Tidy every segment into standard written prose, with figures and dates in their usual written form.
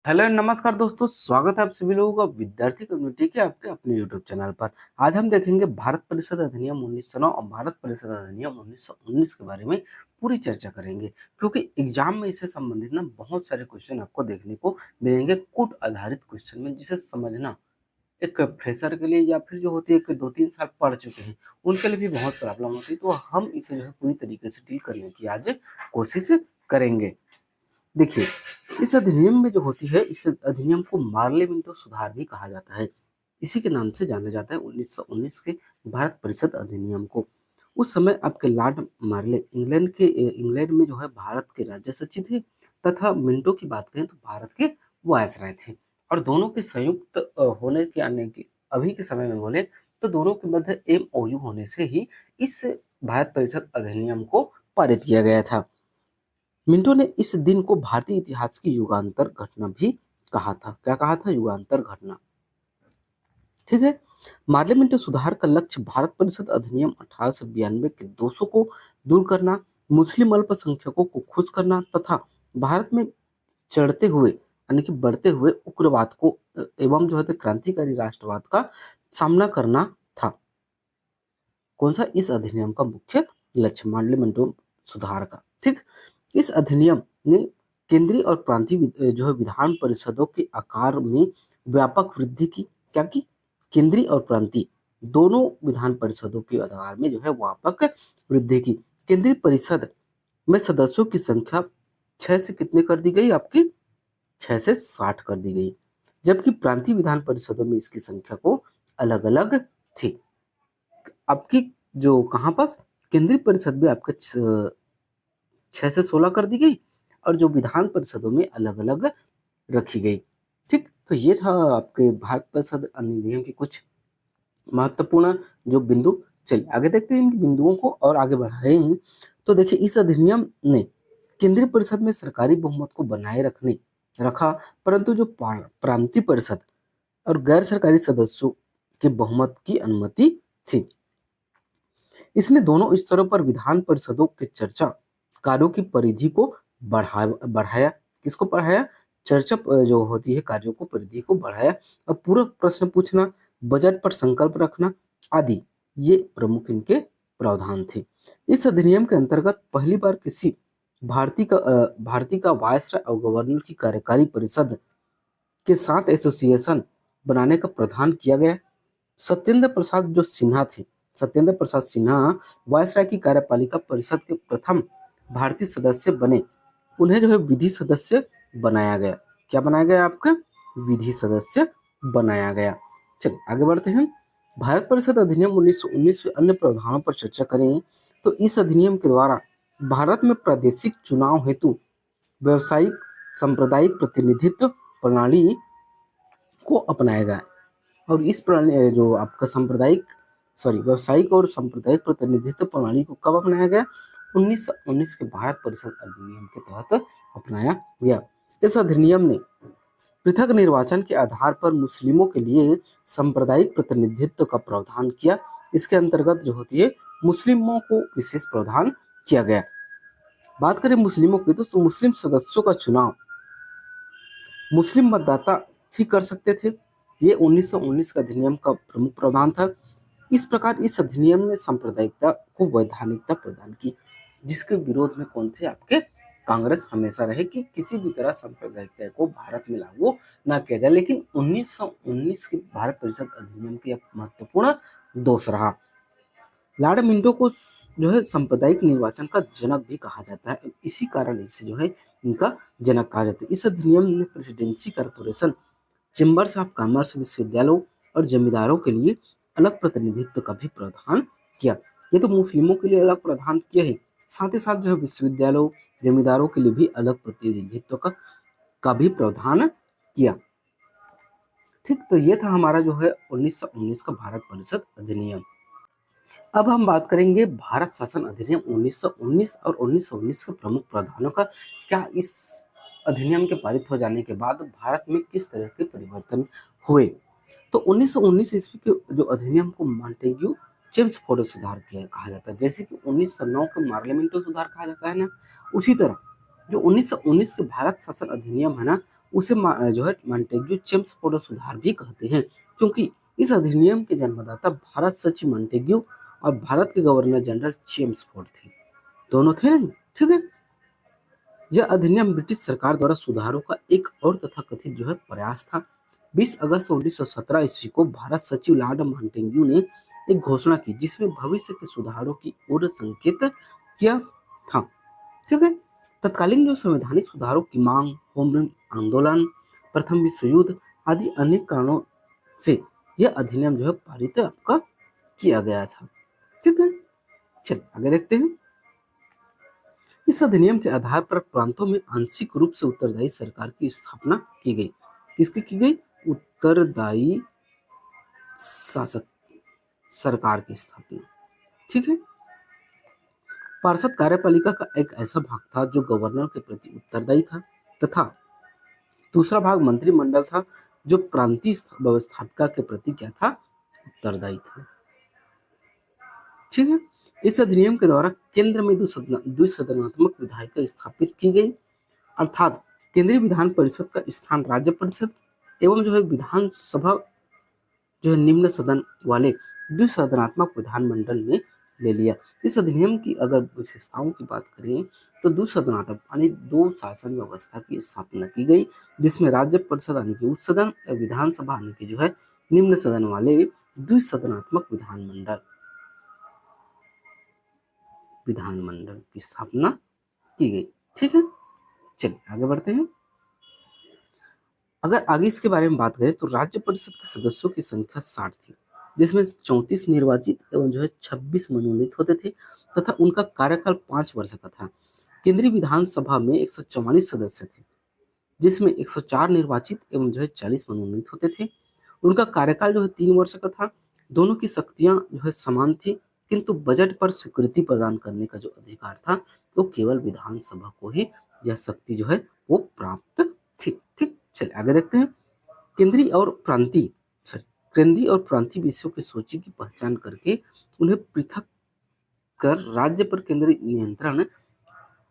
Hello नमस्कार दोस्तों, स्वागत है आप सभी लोगों का विद्यार्थी कम्युनिटी के आपके अपने यूट्यूब चैनल पर। आज हम देखेंगे भारत परिषद अधिनियम 1909 और भारत परिषद अधिनियम 1919 के बारे में पूरी चर्चा करेंगे, क्योंकि एग्जाम में इससे संबंधित ना बहुत सारे क्वेश्चन आपको देखने को मिलेंगे कोड आधारित क्वेश्चन में, जिसे समझना एक फ्रेशर के लिए या फिर जो होती है कि 2-3 साल पढ़ चुके हैं उनके लिए भी बहुत प्रॉब्लम होती है। तो हम इसे जो है पूरी तरीके से डील करने की आज कोशिश करेंगे। देखिए, इस अधिनियम में जो होती है, इस अधिनियम को मार्ले मिंटो सुधार भी कहा जाता है। इसी के नाम से जाना जाता है 1919 के भारत परिषद अधिनियम को। उस समय आपके लॉर्ड मार्ले इंग्लैंड में जो है भारत के राज्य सचिव थे, तथा मिंटो की बात करें तो भारत के वायसराय थे। और दोनों के संयुक्त होने के आने की अभी के समय में बोले तो दोनों के मध्य एमओयू होने से ही इस भारत परिषद अधिनियम को पारित किया गया था। मिंटो ने इस दिन को भारतीय इतिहास की युगांतर घटना भी कहा था। क्या कहा था? युगांतर घटना। ठीक है। मार्ले मिंटो सुधार का लक्ष्य भारत परिषद अधिनियम 1892 के दोषों को दूर करना, मुस्लिम अल्पसंख्यकों को खुश करना तथा भारत में चढ़ते हुए यानी कि बढ़ते हुए उग्रवाद को एवं जो है क्रांतिकारी राष्ट्रवाद का सामना करना था। कौन सा? इस अधिनियम का मुख्य लक्ष्य मार्ले मिंटो सुधार का। ठीक। इस अधिनियम ने केंद्रीय और प्रांतीय जो है विधान परिषदों के आकार में व्यापक वृद्धि की। क्या की? केंद्रीय और प्रांतीय दोनों विधान परिषदों के आकार में जो है व्यापक वृद्धि की। केंद्रीय परिषद में सदस्यों की संख्या 6 से कितने कर दी गई? आपकी 6 से 60 कर दी गई, जबकि प्रांतीय विधान परिषदों में इसकी संख्या को अलग अलग थी। आपकी जो कहाँ पास केंद्रीय परिषद में आपके 6 से 16 कर दी गई और जो विधान परिषदों में अलग अलग रखी गई। ठीक। तो ये था आपके भारत परिषद अधिनियम के कुछ महत्वपूर्ण जो बिंदु। चलिए आगे देखते हैं इन बिंदुओं को और आगे बढ़ाए हैं। तो देखिए, इस अधिनियम ने केंद्रीय परिषद में सरकारी बहुमत को बनाए रखा, परंतु जो प्रांतीय परिषद और गैर सरकारी सदस्यों के बहुमत की अनुमति थी। इसने दोनों स्तरों पर विधान परिषदों के चर्चा कार्यों की परिधि को बढ़ाया। किसको बढ़ाया? चर्चा जो होती है कार्यों को परिधि को बढ़ाया। और पूरक प्रश्न पूछना, बजट पर संकल्प रखना आदि ये प्रमुख इनके प्रावधान थे। इस अधिनियम के अंतर्गत पहली बार किसी भारतीय का वायसराय और गवर्नर की कार्यकारी परिषद के साथ एसोसिएशन बनाने का प्रावधान किया गया। सत्येंद्र प्रसाद सिन्हा वायसराय की कार्यपालिका परिषद के प्रथम भारतीय सदस्य बने। उन्हें जो है विधि सदस्य बनाया गया। क्या बनाया गया? आपका विधि सदस्य बनाया गया। चलिए आगे बढ़ते हैं। भारत परिषद अधिनियम 1919 के अन्य प्रावधानों पर चर्चा करें तो इस अधिनियम के द्वारा भारत में प्रादेशिक चुनाव हेतु व्यवसायिक सांप्रदायिक प्रतिनिधित्व प्रणाली को अपनाया गया। और इस प्रणाली जो आपका व्यावसायिक और सांप्रदायिक प्रतिनिधित्व प्रणाली को कब अपनाया गया? 1919 के भारत परिषद अधिनियम के तहत अपनाया गया। इस अधिनियम ने पृथक निर्वाचन के आधार पर मुस्लिमों के लिए सांप्रदायिक प्रतिनिधित्व का प्रावधान किया। इसके अंतर्गत जो होती है मुस्लिमों को विशेष प्रावधान किया गया। बात करें मुस्लिमों की तो मुस्लिम सदस्यों का चुनाव मुस्लिम मतदाता ही कर सकते थे। ये 1919 का अधिनियम का प्रमुख प्रावधान था। इस प्रकार इस अधिनियम ने सांप्रदायिकता को वैधानिकता प्रदान की, जिसके विरोध में कौन थे? आपके कांग्रेस हमेशा रहे कि किसी भी तरह सांप्रदायिकता को भारत में लागू ना किया जाए। लेकिन 1919 के भारत परिषद अधिनियम के महत्वपूर्ण दोष रहा। लॉर्ड मिंटो को जो है सांप्रदायिक निर्वाचन का जनक भी कहा जाता है। इसी कारण इसे जो है इनका जनक कहा जाता है। इस अधिनियम ने presidency corporation, chambers of commerce, विश्वविद्यालयों और जमींदारों के लिए अलग प्रतिनिधित्व का भी प्रावधान किया। ये तो मुस्लिमों के लिए अलग प्रावधान किया है, साथ ही साथ जो है विश्वविद्यालयों जमींदारों के लिए भी अलग प्रतिनिधित्व का भी प्रावधान किया। ठीक। तो ये था हमारा जो है 1919 का भारत परिषद अधिनियम। अब हम बात करेंगे भारत शासन अधिनियम 1919 और 1919 के प्रमुख प्रावधानों का। क्या इस अधिनियम के पारित हो जाने के बाद भारत में किस तरह के परिवर्तन हुए? तो 1919 ईस्वी के जो अधिनियम को मॉन्टेग्यू चेम्सफोर्ड सुधार किया कहा जाता है। जैसे कि 1909 के मार्लिमेंटो सुधार कहा जाता है ना, उसी तरह जो 1919 के भारत शासन अधिनियम है ना, उसे जो है मॉन्टेग्यू चेम्सफोर्ड सुधार भी कहते हैं, क्योंकि इस अधिनियम के जन्मदाता भारत सचिव मॉन्टेग्यू और भारत के गवर्नर जनरल चेम्सफोर्ड थे। दोनों थे नहीं, ठीक है। यह अधिनियम ब्रिटिश सरकार द्वारा सुधारों का एक और तथाकथित जो है प्रयास था। 20 अगस्त 1917 ईस्वी को भारत सचिव लॉर्ड मॉन्टेग्यू ने एक घोषणा की जिसमें भविष्य के सुधारों की ओर संकेत किया था, ठीक है। तत्कालीन जो संवैधानिक सुधारों की मांग, होम रूल आंदोलन, प्रथम विश्व युद्ध आदि अनेक कारणों से यह अधिनियम जो है पारित आपका किया गया था, ठीक है। चलिए आगे देखते हैं। इस अधिनियम के आधार पर प्रांतों में आंशिक रूप से उत्तरदायी सरकार की स्थापना की गई। किसकी की गई? उत्तरदायी शासक सरकार की स्थापना, ठीक है। पार्षद कार्यपालिका का एक ऐसा भाग था जो गवर्नर के प्रति उत्तरदायी था, तथा दूसरा भाग मंत्रिमंडल था जो प्रांतीय व्यवस्थापिका के प्रति क्या था? उत्तरदायी था, ठीक है। इस अधिनियम के द्वारा केंद्र में द्विसदनात्मक विधायिका स्थापित की गई, अर्थात केंद्रीय विधान परिषद का स्थान राज्य परिषद एवं जो है विधानसभा जो है निम्न सदन वाले द्विसदनात्मक विधानमंडल ने ले लिया। इस अधिनियम की अगर विशेषताओं की बात करें तो द्विसदनात्मक यानी दो शासन व्यवस्था की स्थापना की गई, जिसमें राज्य परिषद यानी कि उच्च सदन और विधानसभा यानी कि जो है निम्न सदन वाले द्विसदनात्मक विधानमंडल की स्थापना की गई, ठीक है। चलिए आगे बढ़ते हैं। अगर आगे इसके बारे में बात करें तो राज्य परिषद के सदस्यों की संख्या 60 थी, जिसमें 34 निर्वाचित एवं जो है 26 मनोनीत होते थे तथा उनका कार्यकाल 5 वर्ष का था। केंद्रीय विधानसभा में 144 सदस्य थे, जिसमें 104 निर्वाचित एवं जो है 40 मनोनीत होते थे। उनका कार्यकाल जो है 3 वर्ष का था। दोनों की शक्तियां जो है समान थी, किंतु बजट पर स्वीकृति प्रदान करने का जो अधिकार था वो केवल विधानसभा को ही यह शक्ति जो है वो प्राप्त थी, ठीक। चलिए आगे देखते हैं। केंद्रीय और प्रांतीय विषयों की सूची की पहचान करके उन्हें पृथक कर राज्य पर केंद्रीय नियंत्रण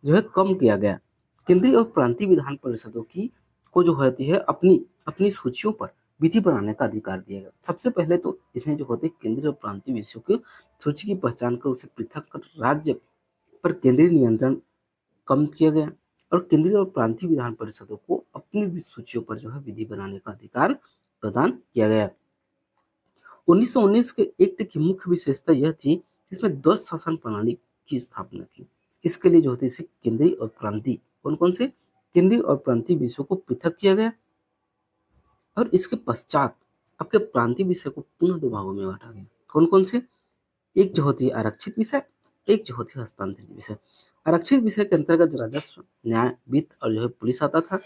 जो है कम किया गया। केंद्रीय और प्रांतीय विधान परिषदों की को जो होती है अपनी अपनी सूचियों पर विधि बनाने का अधिकार दिया गया। सबसे पहले तो इसमें जो होते केंद्रीय और प्रांतीय विषयों की सूची की पहचान कर उसे पृथक कर राज्य पर केंद्रीय नियंत्रण कम किया गया और केंद्रीय और प्रांतीय विधान परिषदों को अपनी सूचियों पर जो है विधि बनाने का अधिकार प्रदान किया गया। 1919 के एक्ट की मुख्य विशेषता यह थी इसमें द्वैध शासन प्रणाली की स्थापना की। इसके लिए जो होती है केंद्रीय और प्रांतीय कौन से केंद्रीय और प्रांतीय विषयों को पृथक किया गया और इसके पश्चात आपके प्रांतीय विषय को पुनः दो भागों में बांटा गया। कौन से? एक जो होती है आरक्षित विषय, एक जो होती है हस्तांतरित विषय। आरक्षित विषय के अंतर्गत राजस्व, न्याय, वित्त और जो है पुलिस आता था।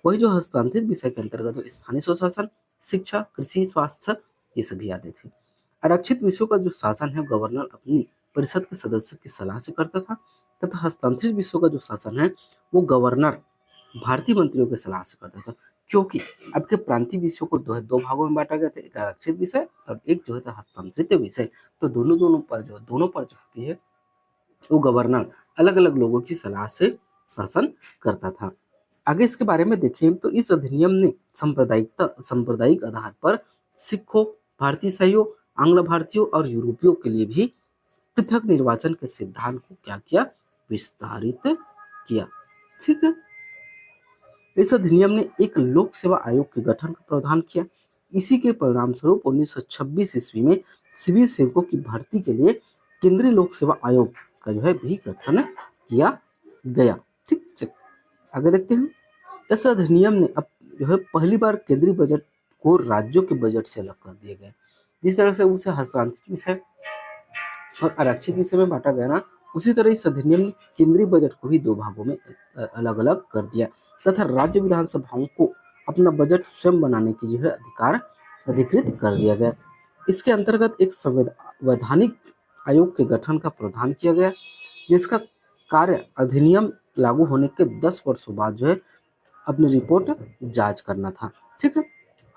वही जो हस्तांतरित विषय के अंतर्गत स्थानीय स्वशासन, शिक्षा, कृषि, स्वास्थ्य ये सभी आते थे। आरक्षित विषयों का जो शासन है गवर्नर अपनी परिषद के सदस्यों की सलाह से करता था तथा हस्तांतरित विषयों का जो शासन है वो गवर्नर भारतीय मंत्रियों की सलाह से करता था, क्योंकि आपके प्रांतीय विषयों को दो भागों में बांटा गया था, एक आरक्षित विषय और एक जो है हस्तांतरित विषय। तो दोनों पर जो होती है वो गवर्नर अलग अलग लोगों की सलाह से शासन करता था। आगे इसके बारे में देखें तो इस अधिनियम ने सांप्रदायिक आधार पर सिखों, भारतीय ईसाइयों, आंग्ल भारतीयों और यूरोपियों के लिए भी पृथक निर्वाचन के सिद्धांत को क्या किया? विस्तारित किया, ठीक है। इस अधिनियम ने एक लोक सेवा आयोग के गठन का प्रावधान किया। इसी के परिणाम स्वरूप 1926 ईस्वी में सिविल सेवकों की भर्ती के लिए केंद्रीय लोक सेवा आयोग का जो है भी गठन किया गया, ठीक। आगे देखते हैं। इस अधिनियम ने अब जो है पहली बार केंद्रीय बजट को राज्यों के बजट से अलग कर दिया गया। जिस तरह से उसे हस्तांतरित विषय और आरक्षित विषय में बांटा गया ना, उसी तरह इस अधिनियम ने केंद्रीय बजट को भी दो भागों में अलग अलग कर दिया तथा राज्य विधानसभाओं को अपना बजट स्वयं बनाने की जो है अधिकार अधिकृत कर दिया गया। इसके अंतर्गत एक संवैधानिक आयोग के गठन का प्रावधान किया गया, जिसका कार्य अधिनियम लागू होने के 10 वर्षों बाद जो है अपनी रिपोर्ट जांच करना था, ठीक है।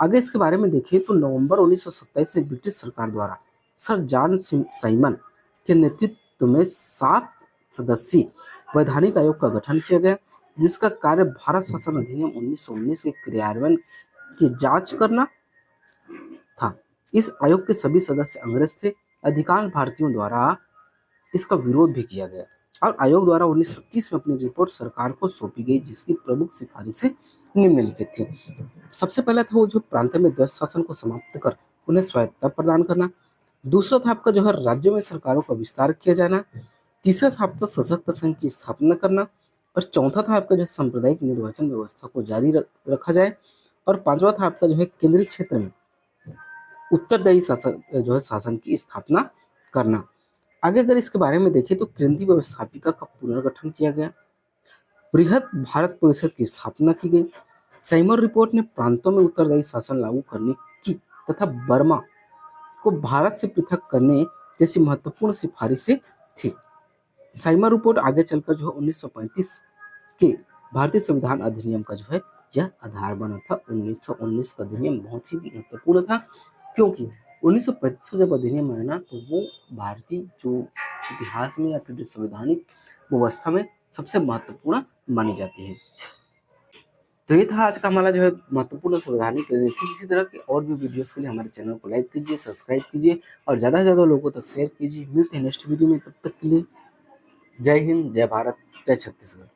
आगे इसके बारे में देखिए तो नवंबर 1927 से ब्रिटिश सरकार द्वारा सर जॉन साइमन के नेतृत्व में 7 सदस्यीय वैधानिक आयोग का गठन किया गया, जिसका कार्य भारत शासन अधिनियम 1919 के क्रियान्वयन की जांच करना था। इस आयोग के सभी सदस्य अंग्रेज थे। अधिकांश भारतीयों द्वारा इसका विरोध भी किया गया और आयोग द्वारा 1930 में अपनी रिपोर्ट सरकार को सौंपी गई, जिसकी प्रमुख सिफारिशें निम्नलिखित थी। सबसे पहला था वो जो प्रांत में द्वैत शासन को समाप्त कर उन्हें स्वायत्तता प्रदान करना। दूसरा था आपका जो है राज्यों में सरकारों का विस्तार किया जाना। तीसरा था आपका सशक्त संघ की स्थापना करना। और चौथा था आपका जो सांप्रदायिक निर्वाचन व्यवस्था को जारी रखा जाए। और पांचवा था आपका जो है केंद्रीय क्षेत्र में उत्तरदायी शासन जो है शासन की स्थापना करना। आगे अगर इसके बारे में देखें तो केंद्रीय व्यवस्थापिका का पुनर्गठन किया गया। बृहद भारत परिषद की स्थापना की गई। साइमर रिपोर्ट ने प्रांतों में उत्तरदायी शासन लागू करने की तथा बर्मा को भारत से पृथक करने जैसी महत्वपूर्ण सिफारिशें थी। साइमर रिपोर्ट आगे चलकर जो है 1935 के भारतीय संविधान अधिनियम का जो है यह आधार बना था। 1919 का अधिनियम बहुत ही महत्वपूर्ण था, क्योंकि 1935 का जब अधिनियम आया ना तो वो भारतीय जो इतिहास में या फिर जो संवैधानिक व्यवस्था में सबसे महत्वपूर्ण मानी जाती है। तो ये था आज का हमारा जो है महत्वपूर्ण संवैधानिक इसी तरह के और भी वीडियोस के लिए हमारे चैनल को लाइक कीजिए, सब्सक्राइब कीजिए और ज़्यादा से ज़्यादा लोगों तक शेयर कीजिए। मिलते हैं नेक्स्ट वीडियो में, तब तक के लिए जय हिंद, जय भारत, जय छत्तीसगढ़।